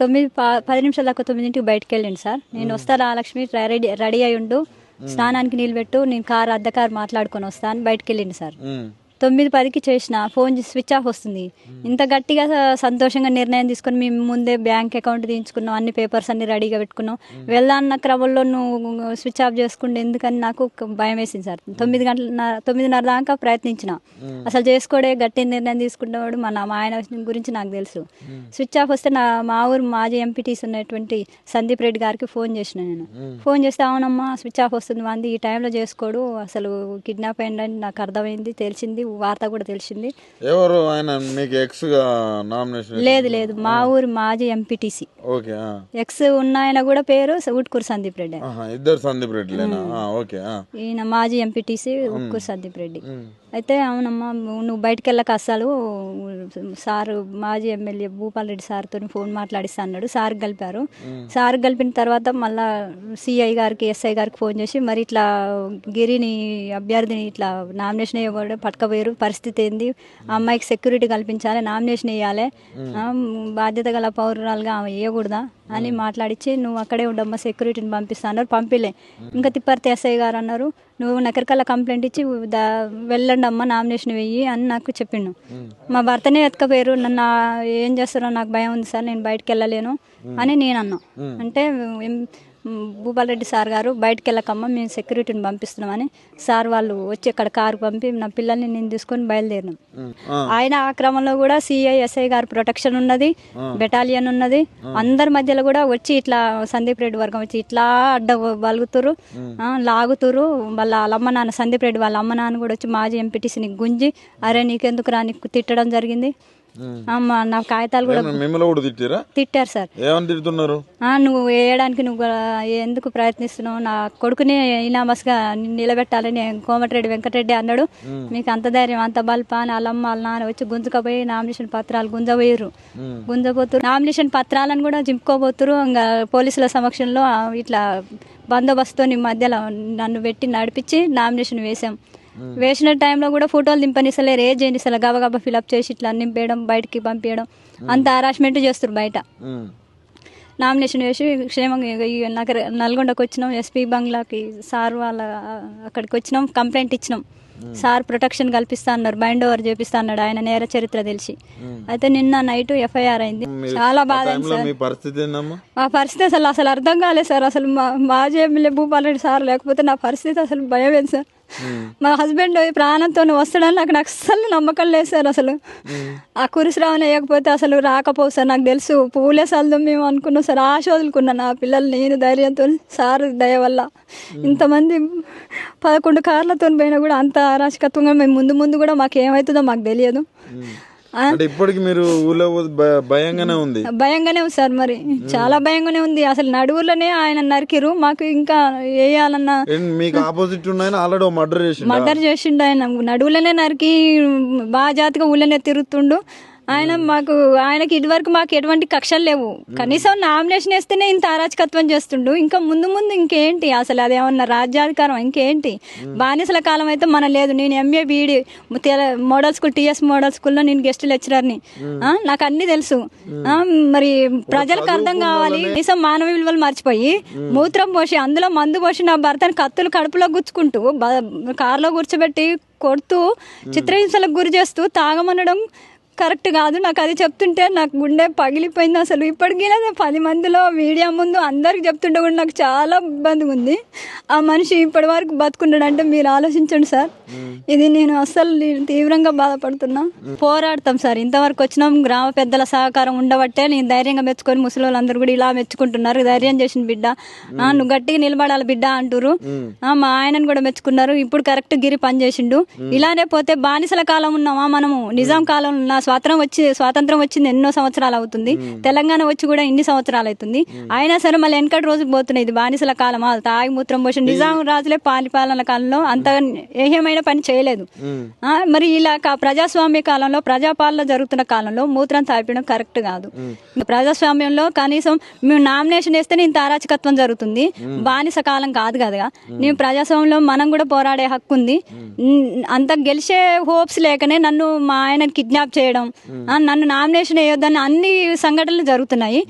10 నిమిషాల దాకా 9ంటికి బయటకు వెళ్ళండి సార్. నేను వస్తా రాలక్ష్మి రెడీ అయి ఉండు, స్నానానికి నీళ్ళు పెట్టు, నేను అద్దె కారు మాట్లాడుకొని వస్తాను బయటకు వెళ్ళండి సార్. 9:10కి చేసిన ఫోన్ స్విచ్ ఆఫ్ వస్తుంది. ఇంత గట్టిగా సంతోషంగా నిర్ణయం తీసుకొని మేము ముందే బ్యాంక్ అకౌంట్ తీయించుకున్నాం, అన్ని పేపర్స్ అన్ని రెడీగా పెట్టుకున్నాం. వెళ్ళాలన్న క్రమంలో నువ్వు స్విచ్ ఆఫ్ చేసుకుంటే ఎందుకని నాకు భయం వేసింది సార్. 9:30 దాకా ప్రయత్నించిన, అసలు చేసుకోడే గట్టి నిర్ణయం తీసుకున్నవాడు మా ఆయన గురించి నాకు తెలుసు. స్విచ్ ఆఫ్ వస్తే మా ఊరు మాజీ ఎంపీటీస్ ఉన్నటువంటి సందీప్ రెడ్డి గారికి ఫోన్ చేసిన నేను. ఫోన్ చేస్తే అవునమ్మా స్విచ్ ఆఫ్ వస్తుంది మంది, ఈ టైంలో చేసుకోడు, అసలు కిడ్నాప్ అయిందని నాకు అర్థమైంది, తెలిసింది, వార్త కూడా తెలిసింది. ఎవరు ఆయన మీకు ఎక్స్ గా నామినేషన్? లేదు మా ఊరు మాజీ ఎంపీటీసీ. ఓకే. ఎక్స్ ఉన్న ఆయన కూడా పేరు ఉట్కూరు సందీప్ రెడ్డి. ఇద్దరు సందీప్ రెడ్డిలేనా? ఓకే. ఈయన మాజీ ఎంపీటీసీ ఉట్కూరు సందీప్ రెడ్డి. అయితే అవునమ్మా నువ్వు బయటకు వెళ్ళక అసలు సారు మాజీ ఎమ్మెల్యే భూపాల్ రెడ్డి సార్తో ఫోన్ మాట్లాడిస్తా అన్నాడు. సార్ కలిపారు. సార్ కలిపిన తర్వాత మళ్ళా సిఐ గారికి ఎస్ఐ గారికి ఫోన్ చేసి మరి ఇట్లా గిరిని అభ్యర్థిని ఇట్లా నామినేషన్ వేయకూడదు, పట్టుకపోయారు, పరిస్థితి ఏంది, ఆ అమ్మాయికి సెక్యూరిటీ కల్పించాలి, నామినేషన్ వేయాలి, బాధ్యత గల పౌరురాలుగా ఆమె వేయకూడదా అని మాట్లాడిచ్చి నువ్వు అక్కడే ఉండమ్మా సెక్యూరిటీని పంపిస్తా అన్నారు. పంపిలే. ఇంకా తిప్పర్తి ఎస్ఐ గారు అన్నారు నువ్వు నకరికల్లా కంప్లైంట్ ఇచ్చి వెళ్ళండి అమ్మ నామినేషన్ వెయ్యి అని నాకు చెప్పిండు. మా భర్తనే ఎత్తుకపోయారు. నన్ను ఏం చేస్తారో నాకు భయం ఉంది సార్, నేను బయటకు వెళ్ళలేను అని నేను అన్నా. అంటే భూపాల్ రెడ్డి సార్ గారు బయటకు వెళ్ళకమ్మ మేము సెక్యూరిటీని పంపిస్తున్నామని సార్ వాళ్ళు వచ్చి అక్కడ కారు పంపి నా పిల్లల్ని నేను తీసుకొని బయలుదేరినాం. ఆయన ఆ క్రమంలో కూడా సిఐ ఎస్ఐ గారు ప్రొటెక్షన్ ఉన్నది, బెటాలియన్ ఉన్నది. అందరి మధ్యలో కూడా వచ్చి ఇట్లా సందీప్ రెడ్డి వర్గం వచ్చి ఇట్లా అడ్డ బలుగుతురు, లాగుతురు. వాళ్ళ అమ్మ నాన్న సందీప్ రెడ్డి వాళ్ళ అమ్మ నాన్న కూడా వచ్చి మాజీ ఎంపీటీసీని గుంజి అరే నీకెందుకు రా నీకు తిట్టడం జరిగింది. నా కాగితాలు కూడా తిట్టారు సార్. నువ్వు వేయడానికి నువ్వు ఎందుకు ప్రయత్నిస్తున్నావు, నా కొడుకుని ఇనామస్గా నిలబెట్టాలని కోమటిరెడ్డి వెంకటరెడ్డి అన్నాడు. మీకు అంత ధైర్యం అంత బల్పా అని వాళ్ళమ్మ వాళ్ళ నాన్న వచ్చి గుంజుకపోయి నామినేషన్ పత్రాలు గుంజపోయారు. గుంజపోతురు నామినేషన్ పత్రాలను కూడా జింపుకోబోతురు. ఇంకా పోలీసుల సమక్షంలో ఇట్లా బందోబస్తుతో మధ్యలో నన్ను పెట్టి నడిపించి నామినేషన్ వేసాం. వేసిన టైంలో కూడా ఫోటోలు దింపనిస్తలేరు, ఏ చేయనిస్తలే, గబగబా ఫిలప్ చేసి ఇట్లా నింపేయడం, బయటికి పంపించడం, అంత హరాస్మెంట్ చేస్తారు బయట. నామినేషన్ వేసి క్షేమంగా నల్గొండకు వచ్చినాం, ఎస్పీ బంగ్లాకి సార్ వాళ్ళ అక్కడికి వచ్చినాం, కంప్లైంట్ ఇచ్చినాం. సార్ ప్రొటెక్షన్ కల్పిస్తా అన్నారు, బైండ్ ఓవర్ చేపిస్తా అన్నాడు ఆయన నేర చరిత్ర తెలిసి. అయితే నిన్న నైట్ ఎఫ్ఐఆర్ అయింది. చాలా బాధ అయింది సార్. ఆ పరిస్థితి అసలు అర్థం కాలేదు సార్. అసలు మాజీ ఎమ్మెల్యే భూపాల్ రెడ్డి సార్ లేకపోతే నా పరిస్థితి అసలు భయమేది సార్. మా హస్బెండ్ ప్రాణంతో వస్తాడని నాకు అస్సలు నమ్మకం లేదు సార్. అసలు ఆ కురిసిరావని వేయకపోతే అసలు రాకపోవు సార్. నాకు తెలుసు పూలే సల్దాం మేము అనుకున్నాం సార్, ఆశ వదులుకున్నా నా పిల్లలు నేను ధైర్యంతో. సార్ దయ వల్ల ఇంతమంది 11 కార్లతో పోయినా కూడా అంత అరాచకత్వంగా మేము ముందు కూడా మాకు ఏమవుతుందో మాకు తెలియదు. ఇప్పటికి మీరు ఊళ్ళో భయంగానే ఉంది సార్. మరి చాలా భయంగానే ఉంది. అసలు నడువులోనే ఆయన నరికిరు, మాకు ఇంకా వేయాలన్నా మీకు ఆపోజిట్ ఆల్రెడీ మర్డర్ చేసిండు. ఆయన నడువులోనే నరికి బాగా జాతిగా ఊళ్ళోనే తిరుగుతుండు. ఆయనకి ఇదివరకు మాకు ఎటువంటి కక్షలు లేవు. కనీసం నామినేషన్ వేస్తేనే ఇంత అరాచకత్వం చేస్తుండు. ఇంకా ముందు ఇంకేంటి అసలు అదేమన్నా రాజ్యాధికారం ఇంకేంటి? బానిసల కాలం అయితే మన లేదు. నేను MA BEd model school TS model స్కూల్లో నేను గెస్ట్ లెక్చరర్ని. నాకు అన్ని తెలుసు. మరి ప్రజలకు అర్థం కావాలి. కనీసం మానవ విలువలు మర్చిపోయి మూత్రం పోసి అందులో మందు పోసి నా భర్తను కత్తులు కడుపులో గుచ్చుకుంటూ కారులో కూర్చోబెట్టి కొడుతూ చిత్రహింసలకు గురి చేస్తూ తాగమనడం కరెక్ట్ కాదు. నాకు అది చెప్తుంటే నాకు గుండె పగిలిపోయింది. అసలు ఇప్పటికీ 10 మందిలో మీడియా ముందు అందరికి చెప్తుంటే కూడా నాకు చాలా ఇబ్బందిగా ఉంది. ఆ మనిషి ఇప్పటి వరకు బతుకున్నాడంటే మీరు ఆలోచించండి సార్. ఇది నేను అస్సలు తీవ్రంగా బాధపడుతున్నా. పోరాడతాం సార్. ఇంతవరకు వచ్చినాం. గ్రామ పెద్దల సహకారం ఉండబట్టే నేను ధైర్యంగా మెచ్చుకొని ముసలి వాళ్ళందరూ కూడా ఇలా మెచ్చుకుంటున్నారు. ధైర్యం చేసిన బిడ్డ, నువ్వు గట్టిగా నిలబడాలి బిడ్డ అంటారు. మా ఆయనను కూడా మెచ్చుకున్నారు. ఇప్పుడు కరెక్ట్ గిరి పని చేసిండు. ఇలానే పోతే బానిసల కాలం ఉన్నామా మనము? నిజాం కాలం ఉన్న స్వాతంత్రం వచ్చింది ఎన్నో సంవత్సరాలు అవుతుంది. తెలంగాణ వచ్చి కూడా ఇన్ని సంవత్సరాలు అవుతుంది. అయినా సరే మళ్ళీ వెనకటి రోజుకు పోతున్నాయి. ఇది బానిసల కాలమా? తాగి మూత్రం పోసి నిజాం రాజులే పాలన కాలంలో అంత ఏహ్యమైన పని చేయలేదు. మరి ఇలా ప్రజాస్వామ్య కాలంలో ప్రజాపాలన జరుగుతున్న కాలంలో మూత్రం తాపడం కరెక్ట్ కాదు. ప్రజాస్వామ్యంలో కనీసం మేము నామినేషన్ వేస్తేనే ఇంత అరాచకత్వం జరుగుతుంది. బానిస కాలం కాదు కదా. నేను ప్రజాస్వామ్యంలో మనం కూడా పోరాడే హక్కు ఉంది. అంత గెలిచే హోప్స్ లేకనే నన్ను మా ఆయన కిడ్నాప్ చేయడం, నన్ను నామినేషన్ వేయొద్దని అన్ని సంఘటనలు జరుగుతున్నాయి.